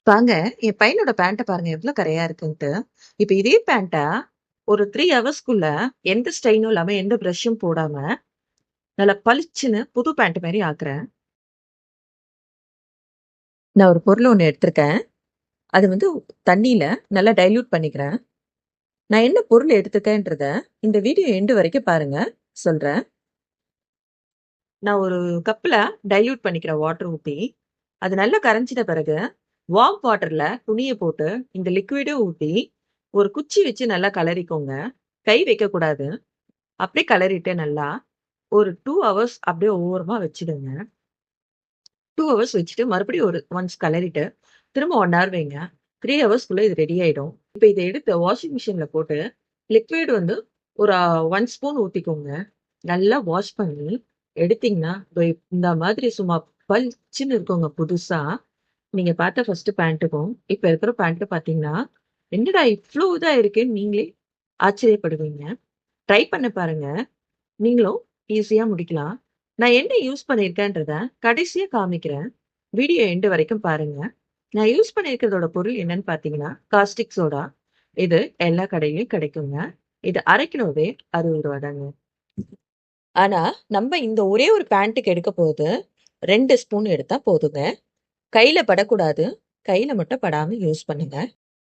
வாங்க, என் பையனோட பேண்ட்ட பாருங்க எவ்ளோ கரையா இருக்குன்ட்டு. இப்ப இதே பேண்ட்ட ஒரு 3 ஹவர்ஸ்க்குள்ள எந்த ஸ்ட்ரெயினும் இல்லாம, எந்த பிரஷ்ஷும் போடாம, நல்லா பளிச்சுன்னு புது பேண்ட் மாரி ஆக்குறேன். நான் ஒரு பொருள் ஒண்ணு எடுத்திருக்கேன். அது வந்து தண்ணீல நல்லா டைல்யூட் பண்ணிக்கிறேன். நான் என்ன பொருள் எடுத்திருக்கேன்றத இந்த வீடியோ எண்ட் வரைக்கும் பாருங்க, சொல்றேன். நான் ஒரு கப்ல டைல்யூட் பண்ணிக்கிறேன் வாட்டர் ஊத்தி. அது நல்லா கரைஞ்சிட்ட பிறகு, வார்ம் வாட்டர்ல துணிய போட்டு, இந்த லிக்விடும் ஊத்தி, ஒரு குச்சி வச்சு நல்லா கலரிக்கோங்க. கை வைக்கக்கூடாது. அப்படியே கலரிட்டு நல்லா, ஒரு 2 ஹவர்ஸ் அப்படியே ஓரமா வச்சுடுங்க. 2 ஹவர்ஸ் வச்சுட்டு மறுபடியும் ஒன்ஸ் கலரிட்டு, திரும்ப 1 ஹவர் வைங்க. 3 ஹவர்ஸ்க்குள்ள இது ரெடி ஆயிடும். இப்ப இத எடுத்து வாஷிங் மிஷின்ல போட்டு, லிக்விட் வந்து ஒரு 1 ஸ்பூன் ஊத்திக்கோங்க. நல்லா வாஷ் பண்ணி எடுத்தீங்கன்னா, இதோ இந்த மாதிரி சும்மா பளிச்சுன்னு இருக்குங்க புதுசா. நீங்க பார்த்த ஃபர்ஸ்ட் பேண்ட்டுக்கும், இப்ப இருக்கிற பேண்ட் பார்த்தீங்கன்னா, என்னடா இவ்ளோ இதா இருக்கேன்னு நீங்களே ஆச்சரியப்படுவீங்க. ட்ரை பண்ணி பாருங்க. நீங்களும் ஈஸியா முடிக்கலாம். நான் என்ன யூஸ் பண்ணியிருக்கேன்றத கடைசியா காமிக்கிறேன். வீடியோ எண்ட் வரைக்கும் பாருங்க. நான் யூஸ் பண்ணியிருக்கிறதோட பொருள் என்னன்னு பார்த்தீங்கன்னா, காஸ்டிக் சோடா. இது எல்லா கடையிலயும் கிடைக்குங்க. இது 1/2 கிலோவே ரூ. 60 தாங்க. ஆனா, நம்ம இந்த ஒரே ஒரு பேண்ட்டுக்கு எடுக்க போறது 2 ஸ்பூன் எடுத்தா போதுங்க. கையில படக்கூடாது. கையில மட்டும் படாம யூஸ் பண்ணுங்க.